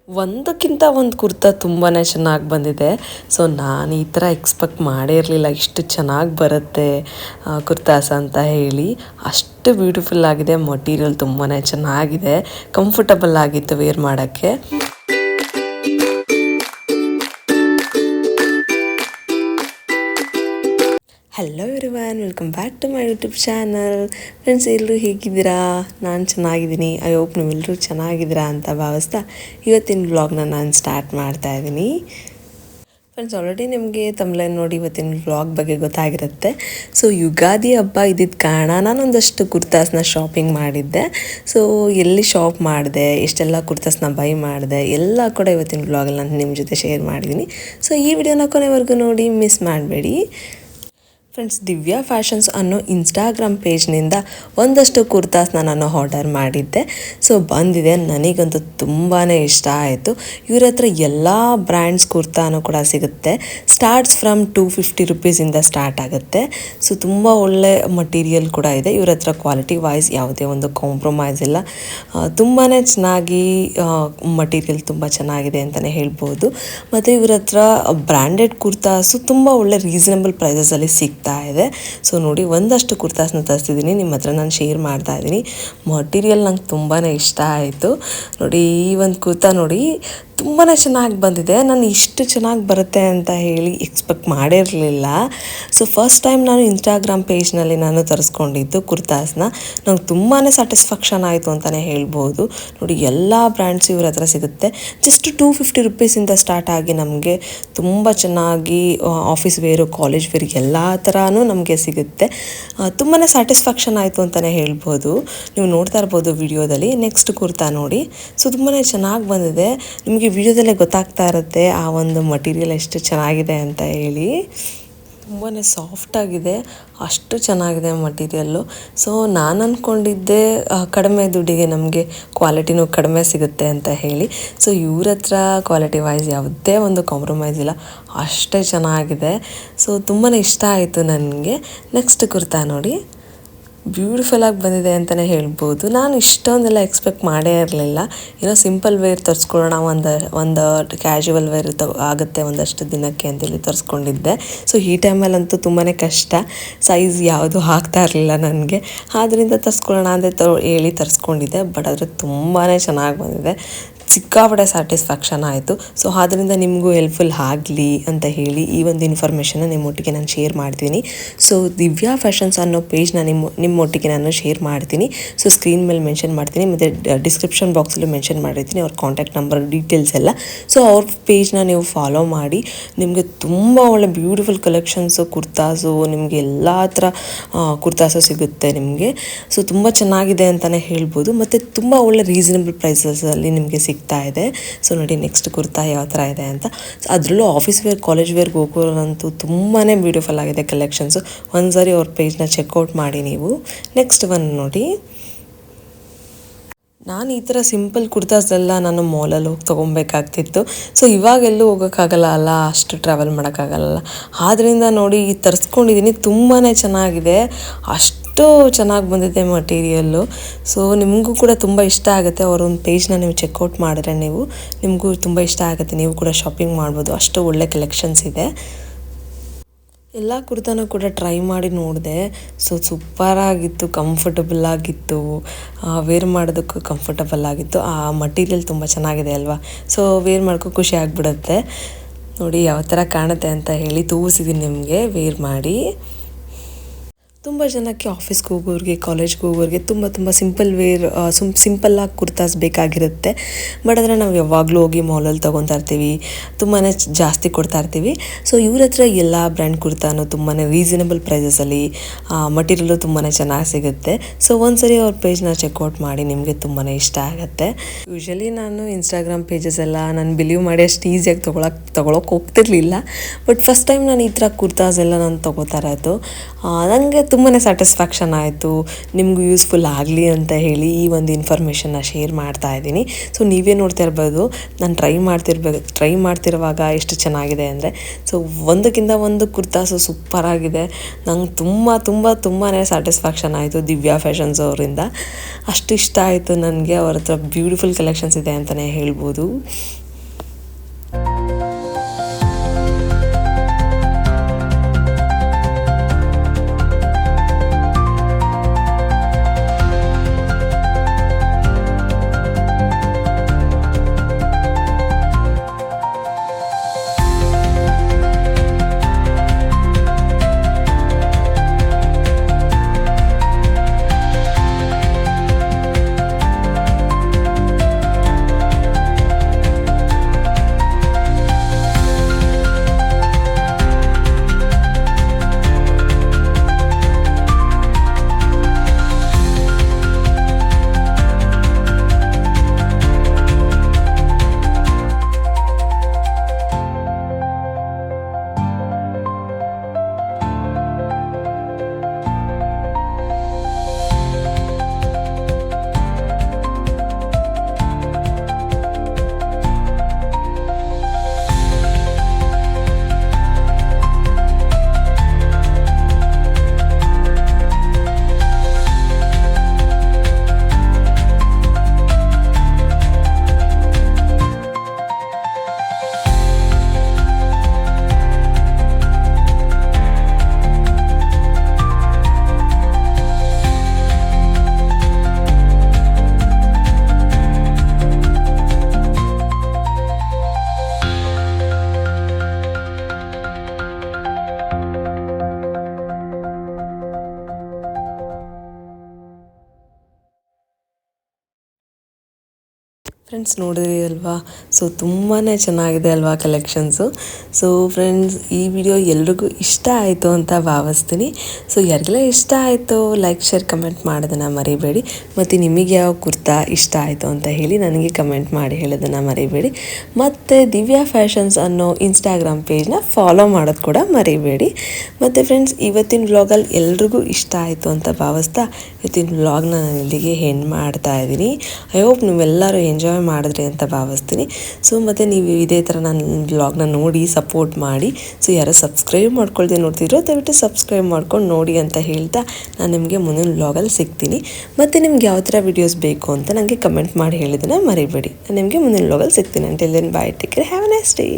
ಒಂದಕ್ಕಿಂತ ಒಂದು ಕುರ್ತಾ ತುಂಬಾ ಚೆನ್ನಾಗಿ ಬಂದಿದೆ. ಸೊ ನಾನು ಈ ಥರ ಎಕ್ಸ್ಪೆಕ್ಟ್ ಮಾಡೇ ಇರಲಿಲ್ಲ ಇಷ್ಟು ಚೆನ್ನಾಗಿ ಬರುತ್ತೆ ಕುರ್ತಾಸ್ ಅಂತ ಹೇಳಿ. ಅಷ್ಟು ಬ್ಯೂಟಿಫುಲ್ ಆಗಿದೆ, ಮಟೀರಿಯಲ್ ತುಂಬಾ ಚೆನ್ನಾಗಿದೆ, ಕಂಫರ್ಟಬಲ್ ಆಗಿತ್ತು ವೇರ್ ಮಾಡೋಕ್ಕೆ. Hello everyone, welcome back to my YouTube channel. Friends, ಎಲ್ಲರೂ ಹೇಗಿದ್ದೀರಾ? ನಾನು ಚೆನ್ನಾಗಿದ್ದೀನಿ. ಐ ಹೋಪ್ ನೀವೆಲ್ಲರೂ ಚೆನ್ನಾಗಿದ್ದೀರಾ ಅಂತ ಭಾವಿಸ್ತಾ ಇವತ್ತಿನ ವ್ಲಾಗ್ನ ನಾನು ಸ್ಟಾರ್ಟ್ ಮಾಡ್ತಾ ಇದ್ದೀನಿ. ಫ್ರೆಂಡ್ಸ್, ಆಲ್ರೆಡಿ ನಿಮಗೆ ತಮ್ಲೈನ್ ನೋಡಿ ಇವತ್ತಿನ ವ್ಲಾಗ್ ಬಗ್ಗೆ ಗೊತ್ತಾಗಿರುತ್ತೆ. ಸೊ ಯುಗಾದಿ ಹಬ್ಬ ಇದ್ದಿದ್ದ ಕಾರಣ ನಾನೊಂದಷ್ಟು ಕುರ್ತಾಸ್ನ ಶಾಪಿಂಗ್ ಮಾಡಿದ್ದೆ. ಸೊ ಎಲ್ಲಿ ಶಾಪ್ ಮಾಡಿದೆ, ಎಷ್ಟೆಲ್ಲ ಕುರ್ತಾಸ್ನ ಬೈ ಮಾಡಿದೆ ಎಲ್ಲ ಕೂಡ ಇವತ್ತಿನ ವ್ಲಾಗಲ್ಲಿ ನಾನು ನಿಮ್ಮ ಜೊತೆ ಶೇರ್ ಮಾಡಿದ್ದೀನಿ. ಸೊ ಈ ವಿಡಿಯೋನ ಕೊನೆವರೆಗೂ ನೋಡಿ, ಮಿಸ್ ಮಾಡಬೇಡಿ. ಫ್ರೆಂಡ್ಸ್, ದಿವ್ಯಾ ಫ್ಯಾಷನ್ಸ್ ಅನ್ನೋ ಇನ್ಸ್ಟಾಗ್ರಾಮ್ ಪೇಜ್ನಿಂದ ಒಂದಷ್ಟು ಕುರ್ತಾಸ್ನ ನಾನು ಆರ್ಡರ್ ಮಾಡಿದ್ದೆ. ಸೊ ಬಂದಿದೆ, ನನಗಂತೂ ತುಂಬಾ ಇಷ್ಟ ಆಯಿತು. ಇವ್ರ ಹತ್ರ ಎಲ್ಲ ಬ್ರ್ಯಾಂಡ್ಸ್ ಕುರ್ತಾನೂ ಕೂಡ ಸಿಗುತ್ತೆ. ಸ್ಟಾರ್ಟ್ಸ್ ಫ್ರಮ್ 250 ರುಪೀಸಿಂದ ಸ್ಟಾರ್ಟ್ ಆಗುತ್ತೆ. ಸೊ ತುಂಬ ಒಳ್ಳೆ ಮಟೀರಿಯಲ್ ಕೂಡ ಇದೆ. ಇವ್ರ ಹತ್ರ ಕ್ವಾಲಿಟಿ ವೈಸ್ ಯಾವುದೇ ಒಂದು ಕಾಂಪ್ರಮೈಸ್ ಇಲ್ಲ. ತುಂಬಾ ಚೆನ್ನಾಗಿ ಮಟೀರಿಯಲ್ ತುಂಬ ಚೆನ್ನಾಗಿದೆ ಅಂತಲೇ ಹೇಳ್ಬೋದು. ಮತ್ತು ಇವ್ರ ಹತ್ರ ಬ್ರ್ಯಾಂಡೆಡ್ ಕುರ್ತಾಸು ತುಂಬ ಒಳ್ಳೆ ರೀಸನಬಲ್ ಪ್ರೈಸಸಲ್ಲಿ ಸಿಗ್ತಾ ಇದೆ. ಸೊ ನೋಡಿ, ಒಂದಷ್ಟು ಕುರ್ತಾಸ್ನ ತರಿಸಿದ್ದೀನಿ, ನಿಮ್ಮ ಹತ್ರ ನಾನು ಶೇರ್ ಮಾಡ್ತಾ ಇದ್ದೀನಿ. ಮಟೀರಿಯಲ್ ನಂಗೆ ತುಂಬಾ ಇಷ್ಟ ಆಯಿತು. ನೋಡಿ, ಈ ಒಂದು ಕುರ್ತಾ ನೋಡಿ ತುಂಬಾ ಚೆನ್ನಾಗಿ ಬಂದಿದೆ. ನಾನು ಇಷ್ಟು ಚೆನ್ನಾಗಿ ಬರುತ್ತೆ ಅಂತ ಹೇಳಿ ಎಕ್ಸ್ಪೆಕ್ಟ್ ಮಾಡಿರಲಿಲ್ಲ. ಸೊ ಫಸ್ಟ್ ಟೈಮ್ ನಾನು ಇನ್ಸ್ಟಾಗ್ರಾಮ್ ಪೇಜ್ನಲ್ಲಿ ನಾನು ತರಿಸ್ಕೊಂಡಿದ್ದು ಕುರ್ತಾಸ್ನ. ನಂಗೆ ತುಂಬಾ ಸ್ಯಾಟಿಸ್ಫ್ಯಾಕ್ಷನ್ ಆಯಿತು ಅಂತಲೇ ಹೇಳ್ಬೋದು. ನೋಡಿ, ಎಲ್ಲ ಬ್ರ್ಯಾಂಡ್ಸ್ ಇವ್ರ ಹತ್ರ ಸಿಗುತ್ತೆ. ಜಸ್ಟ್ 250 ರುಪೀಸಿಂದ ಸ್ಟಾರ್ಟ್ ಆಗಿ ನಮಗೆ ತುಂಬ ಚೆನ್ನಾಗಿ ಆಫೀಸ್ ವೇರು, ಕಾಲೇಜ್ ವೇರ್ ಎಲ್ಲ ಥರನೂ ನಮಗೆ ಸಿಗುತ್ತೆ. ತುಂಬಾ ಸ್ಯಾಟಿಸ್ಫ್ಯಾಕ್ಷನ್ ಆಯಿತು ಅಂತಲೇ ಹೇಳ್ಬೋದು. ನೀವು ನೋಡ್ತಾ ಇರ್ಬೋದು ವಿಡಿಯೋದಲ್ಲಿ. ನೆಕ್ಸ್ಟ್ ಕುರ್ತಾ ನೋಡಿ, ಸೊ ತುಂಬಾ ಚೆನ್ನಾಗಿ ಬಂದಿದೆ. ನಿಮಗೆ ವಿಡಿಯೋದಲ್ಲೇ ಗೊತ್ತಾಗ್ತಾ ಇರುತ್ತೆ ಆ ಒಂದು ಮಟೀರಿಯಲ್ ಎಷ್ಟು ಚೆನ್ನಾಗಿದೆ ಅಂತ ಹೇಳಿ. ತುಂಬಾ ಸಾಫ್ಟಾಗಿದೆ, ಅಷ್ಟು ಚೆನ್ನಾಗಿದೆ ಮಟೀರಿಯಲ್ಲು. ಸೊ ನಾನು ಅಂದ್ಕೊಂಡಿದ್ದೆ ಕಡಿಮೆ ದುಡ್ಡಿಗೆ ನಮಗೆ ಕ್ವಾಲಿಟಿನೂ ಕಡಿಮೆ ಸಿಗುತ್ತೆ ಅಂತ ಹೇಳಿ. ಸೊ ಇವ್ರ ಹತ್ರ ಕ್ವಾಲಿಟಿ ವೈಸ್ ಯಾವುದೇ ಒಂದು ಕಾಂಪ್ರಮೈಸ್ ಇಲ್ಲ, ಅಷ್ಟೇ ಚೆನ್ನಾಗಿದೆ. ಸೊ ತುಂಬಾ ಇಷ್ಟ ಆಯಿತು ನನಗೆ. ನೆಕ್ಸ್ಟ್ ಕುರ್ತಾ ನೋಡಿ, ಬ್ಯೂಟಿಫುಲ್ಲಾಗಿ ಬಂದಿದೆ ಅಂತಲೇ ಹೇಳ್ಬೋದು. ನಾನು ಇಷ್ಟೊಂದೆಲ್ಲ ಎಕ್ಸ್ಪೆಕ್ಟ್ ಮಾಡೇ ಇರಲಿಲ್ಲ. ಏನೋ ಸಿಂಪಲ್ ವೇರ್ ತರಿಸ್ಕೊಳ್ಳೋಣ, ಒಂದು ಕ್ಯಾಶುವಲ್ ವೇರ್ ಆಗುತ್ತೆ ಒಂದಷ್ಟು ದಿನಕ್ಕೆ ಅಂತೇಳಿ ತರಿಸ್ಕೊಂಡಿದ್ದೆ. ಸೊ ಈ ಟೈಮಲ್ಲಂತೂ ತುಂಬಾ ಕಷ್ಟ, ಸೈಜ್ ಯಾವುದು ಆಗ್ತಾ ಇರಲಿಲ್ಲ ನನಗೆ. ಆದ್ದರಿಂದ ತರಿಸ್ಕೊಳ್ಳೋಣ ಅಂತ ಹೇಳಿ ತರಿಸ್ಕೊಂಡಿದ್ದೆ. ಬಟ್ ಆದರೆ ತುಂಬಾ ಚೆನ್ನಾಗಿ ಬಂದಿದೆ, ಸಿಕ್ಕಾಪಟ್ಟೆ ಸ್ಯಾಟಿಸ್ಫ್ಯಾಕ್ಷನ್ ಆಯಿತು. ಸೊ ಆದ್ದರಿಂದ ನಿಮಗೂ ಹೆಲ್ಪ್ಫುಲ್ ಆಗಲಿ ಅಂತ ಹೇಳಿ ಈ ಒಂದು ಇನ್ಫಾರ್ಮೇಷನ್ನ ನಿಮ್ಮೊಟ್ಟಿಗೆ ನಾನು ಶೇರ್ ಮಾಡ್ತೀನಿ. ಸೊ ದಿವ್ಯಾ ಫ್ಯಾಷನ್ಸ್ ಅನ್ನೋ ಪೇಜ್ನ ನಿಮ್ಮೊಟ್ಟಿಗೆ ನಾನು ಶೇರ್ ಮಾಡ್ತೀನಿ. ಸೊ ಸ್ಕ್ರೀನ್ ಮೇಲೆ ಮೆನ್ಷನ್ ಮಾಡ್ತೀನಿ, ಮತ್ತು ಡಿಸ್ಕ್ರಿಪ್ಷನ್ ಬಾಕ್ಸಲ್ಲೂ ಮೆನ್ಷನ್ ಮಾಡಿರ್ತೀನಿ ಅವ್ರ ಕಾಂಟ್ಯಾಕ್ಟ್ ನಂಬರ್, ಡೀಟೇಲ್ಸ್ ಎಲ್ಲ. ಸೊ ಅವ್ರ ಪೇಜ್ನ ನೀವು ಫಾಲೋ ಮಾಡಿ. ನಿಮಗೆ ತುಂಬ ಒಳ್ಳೆ ಬ್ಯೂಟಿಫುಲ್ ಕಲೆಕ್ಷನ್ಸು, ಕುರ್ತಾಸು, ನಿಮಗೆ ಎಲ್ಲ ಥರ ಕುರ್ತಾಸು ಸಿಗುತ್ತೆ ನಿಮಗೆ. ಸೊ ತುಂಬ ಚೆನ್ನಾಗಿದೆ ಅಂತಲೇ ಹೇಳ್ಬೋದು, ಮತ್ತು ತುಂಬ ಒಳ್ಳೆ ರೀಸನಬಲ್ ಪ್ರೈಸಸಲ್ಲಿ ನಿಮಗೆ ಸಿಗ್ತಾ ಇದೆ. ಸೊ ನೋಡಿ, ನೆಕ್ಸ್ಟ್ ಕುರ್ತಾ ಯಾವ ಥರ ಇದೆ ಅಂತ. ಅದರಲ್ಲೂ ಆಫೀಸ್ ವೇರ್, ಕಾಲೇಜ್ ವೇರ್ಗೆ ಹೋಗೋರಂತೂ ತುಂಬಾ ಬ್ಯೂಟಿಫುಲ್ ಆಗಿದೆ ಕಲೆಕ್ಷನ್ಸು. ಒಂದ್ಸರಿ ಅವ್ರ ಪೇಜ್ನ ಚೆಕ್ಔಟ್ ಮಾಡಿ ನೀವು. ನೆಕ್ಸ್ಟ್ ಒನ್ ನೋಡಿ, ನಾನು ಈ ಥರ ಸಿಂಪಲ್ ಕುರ್ತಾಸೆಲ್ಲ ನಾನು ಮಾಲಲ್ಲಿ ಹೋಗಿ ತೊಗೊಬೇಕಾಗ್ತಿತ್ತು. ಸೊ ಇವಾಗೆಲ್ಲೂ ಹೋಗೋಕ್ಕಾಗಲ್ಲ ಅಲ್ಲ, ಅಷ್ಟು ಟ್ರಾವೆಲ್ ಮಾಡೋಕ್ಕಾಗಲ್ಲ. ಆದ್ದರಿಂದ ನೋಡಿ ತರಿಸ್ಕೊಂಡಿದ್ದೀನಿ, ತುಂಬಾ ಚೆನ್ನಾಗಿದೆ, ಅಷ್ಟು ಚೆನ್ನಾಗಿ ಬಂದಿದೆ ಮಟೀರಿಯಲ್ಲು. ಸೊ ನಿಮಗೂ ಕೂಡ ತುಂಬ ಇಷ್ಟ ಆಗುತ್ತೆ. ಅವರ ಒಂದು ಪೇಜ್ನ ನೀವು ಚೆಕ್ಔಟ್ ಮಾಡಿದ್ರೆ ನಿಮಗೂ ತುಂಬ ಇಷ್ಟ ಆಗುತ್ತೆ. ನೀವು ಕೂಡ ಶಾಪಿಂಗ್ ಮಾಡ್ಬೋದು, ಅಷ್ಟು ಒಳ್ಳೆ ಕಲೆಕ್ಷನ್ಸ್ ಇದೆ. ಎಲ್ಲ ಕುರ್ತಾನೂ ಕೂಡ ಟ್ರೈ ಮಾಡಿ ನೋಡಿದೆ. ಸೊ ಸೂಪರಾಗಿತ್ತು, ಕಂಫರ್ಟಬಲ್ ಆಗಿತ್ತು, ವೇರ್ ಮಾಡೋದಕ್ಕೂ ಕಂಫರ್ಟಬಲ್ ಆಗಿತ್ತು. ಆ ಮಟೀರಿಯಲ್ ತುಂಬ ಚೆನ್ನಾಗಿದೆ ಅಲ್ವಾ. ಸೊ ವೇರ್ ಮಾಡ್ಕೊ ಖುಷಿ ಆಗಿಬಿಡುತ್ತೆ. ನೋಡಿ ಯಾವ ಥರ ಕಾಣುತ್ತೆ ಅಂತ ಹೇಳಿ ತೋರಿಸಿದ್ದೀನಿ ನಿಮಗೆ ವೇರ್ ಮಾಡಿ. ತುಂಬ ಜನಕ್ಕೆ ಆಫೀಸ್ಗೆ ಹೋಗೋರಿಗೆ, ಕಾಲೇಜ್ಗೆ ಹೋಗೋರಿಗೆ ತುಂಬ ಸಿಂಪಲ್ ವೇರ್, ಸಿಂಪಲ್ಲಾಗಿ ಕುರ್ತಾಸ್ ಬೇಕಾಗಿರುತ್ತೆ. ಬಟ್ ಆದರೆ ನಾವು ಯಾವಾಗಲೂ ಹೋಗಿ ಮಾಲಲ್ಲಿ ತೊಗೊತಾ ಇರ್ತೀವಿ, ತುಂಬಾ ಜಾಸ್ತಿ ಕೊಡ್ತಾ ಇರ್ತೀವಿ. ಸೊ ಇವ್ರ ಹತ್ರ ಎಲ್ಲ ಬ್ರ್ಯಾಂಡ್ ಕುರ್ತಾನು ತುಂಬಾ ರೀಸನಬಲ್ ಪ್ರೈಸಸಲ್ಲಿ, ಮಟೀರಿಯಲು ತುಂಬಾ ಚೆನ್ನಾಗಿ ಸಿಗುತ್ತೆ. ಸೊ ಒಂದ್ಸರಿ ಅವ್ರ ಪೇಜ್ನ ಚೆಕ್ಔಟ್ ಮಾಡಿ, ನಿಮಗೆ ತುಂಬಾ ಇಷ್ಟ ಆಗುತ್ತೆ. ಯೂಶ್ವಲಿ ನಾನು ಇನ್ಸ್ಟಾಗ್ರಾಮ್ ಪೇಜಸ್ ಎಲ್ಲ ನಾನು ಬಿಲೀವ್ ಮಾಡಿ ಅಷ್ಟು ಈಸಿಯಾಗಿ ತೊಗೊಳಕ್ಕೆ ಹೋಗ್ತಿರ್ಲಿಲ್ಲ. ಬಟ್ ಫಸ್ಟ್ ಟೈಮ್ ನಾನು ಈ ಥರ ಕುರ್ತಾಸ್ ಎಲ್ಲ ನಾನು ತೊಗೋತಾ ಇರೋದು. ನನಗೆ ತುಂಬಾ ಸ್ಯಾಟಿಸ್ಫ್ಯಾಕ್ಷನ್ ಆಯಿತು. ನಿಮಗೂ ಯೂಸ್ಫುಲ್ ಆಗಲಿ ಅಂತ ಹೇಳಿ ಈ ಒಂದು ಇನ್ಫಾರ್ಮೇಷನ್ನ ಶೇರ್ ಮಾಡ್ತಾ ಇದ್ದೀನಿ. ಸೊ ನೀವೇ ನೋಡ್ತಾ ಇರ್ಬೋದು, ನಾನು ಟ್ರೈ ಮಾಡ್ತಿರುವಾಗ ಎಷ್ಟು ಚೆನ್ನಾಗಿದೆ ಅಂದರೆ. ಸೊ ಒಂದಕ್ಕಿಂತ ಒಂದು ಕುರ್ತಾಸು ಸೂಪರಾಗಿದೆ. ನಂಗೆ ತುಂಬಾ ಸ್ಯಾಟಿಸ್ಫ್ಯಾಕ್ಷನ್ ಆಯಿತು ದಿವ್ಯಾ ಫ್ಯಾಷನ್ಸ್ ಅವರಿಂದ. ಅಷ್ಟು ಇಷ್ಟ ಆಯಿತು ನನಗೆ. ಅವ್ರ ಹತ್ರ ಬ್ಯೂಟಿಫುಲ್ ಕಲೆಕ್ಷನ್ಸ್ ಇದೆ ಅಂತಲೇ ಹೇಳ್ಬೋದು. ಫ್ರೆಂಡ್ಸ್ ನೋಡಿದ್ರಿ ಅಲ್ವಾ, ಸೊ ತುಂಬಾ ಚೆನ್ನಾಗಿದೆ ಅಲ್ವಾ ಕಲೆಕ್ಷನ್ಸು. ಸೊ ಫ್ರೆಂಡ್ಸ್, ಈ ವಿಡಿಯೋ ಎಲ್ರಿಗೂ ಇಷ್ಟ ಆಯಿತು ಅಂತ ಭಾವಿಸ್ತೀನಿ. ಸೊ ಯಾರಿಗೆಲ್ಲ ಇಷ್ಟ ಆಯಿತು ಲೈಕ್ ಶೇರ್ ಕಮೆಂಟ್ ಮಾಡೋದನ್ನು ಮರಿಬೇಡಿ. ಮತ್ತು ನಿಮಗೆ ಯಾವ ಕುರ್ತಾ ಇಷ್ಟ ಆಯಿತು ಅಂತ ಹೇಳಿ ನನಗೆ ಕಮೆಂಟ್ ಮಾಡಿ ಹೇಳೋದನ್ನು ಮರಿಬೇಡಿ. ಮತ್ತು ದಿವ್ಯಾ ಫ್ಯಾಷನ್ಸ್ ಅನ್ನೋ ಇನ್ಸ್ಟಾಗ್ರಾಮ್ ಪೇಜ್ನ ಫಾಲೋ ಮಾಡೋದು ಕೂಡ ಮರಿಬೇಡಿ. ಮತ್ತು ಫ್ರೆಂಡ್ಸ್, ಇವತ್ತಿನ ವ್ಲಾಗಲ್ಲಿ ಎಲ್ರಿಗೂ ಇಷ್ಟ ಆಯಿತು ಅಂತ ಭಾವಿಸ್ತಾ ಇವತ್ತಿನ ವ್ಲಾಗ್ನ ನಾನು ಇಲ್ಲಿಗೆ ಎಂಡ್ ಮಾಡ್ತಾ ಇದ್ದೀನಿ. ಐ ಹೋಪ್ ನೀವೆಲ್ಲರೂ ಎಂಜಾಯ್ ಮಾಡಿದ್ರಿ ಅಂತ ಭಾವಿಸ್ತೀನಿ. ಸೊ ಮತ್ತು ನೀವು ಇದೇ ಥರ ನನ್ನ ವ್ಲಾಗ್ನ ನೋಡಿ ಸಪೋರ್ಟ್ ಮಾಡಿ. ಸೊ ಯಾರೋ ಸಬ್ಸ್ಕ್ರೈಬ್ ಮಾಡ್ಕೊಳ್ದೆ ನೋಡ್ತಿದ್ರು ದಯವಿಟ್ಟು ಸಬ್ಸ್ಕ್ರೈಬ್ ಮಾಡ್ಕೊಂಡು ನೋಡಿ ಅಂತ ಹೇಳ್ತಾ ನಾನು ನಿಮಗೆ ಮುಂದಿನ ವ್ಲಾಗಲ್ಲಿ ಸಿಗ್ತೀನಿ. ಮತ್ತು ನಿಮ್ಗೆ ಯಾವ ಥರ ವೀಡಿಯೋಸ್ ಬೇಕು ಅಂತ ನನಗೆ ಕಮೆಂಟ್ ಮಾಡಿ ಹೇಳಿದ್ದನ್ನು ಮರಿಬೇಡಿ. ನಾನು ನಿಮಗೆ ಮುಂದಿನ ವ್ಲಾಗಲ್ಲಿ ಸಿಗ್ತೀನಿ. Until then bye, take care, have a nice day.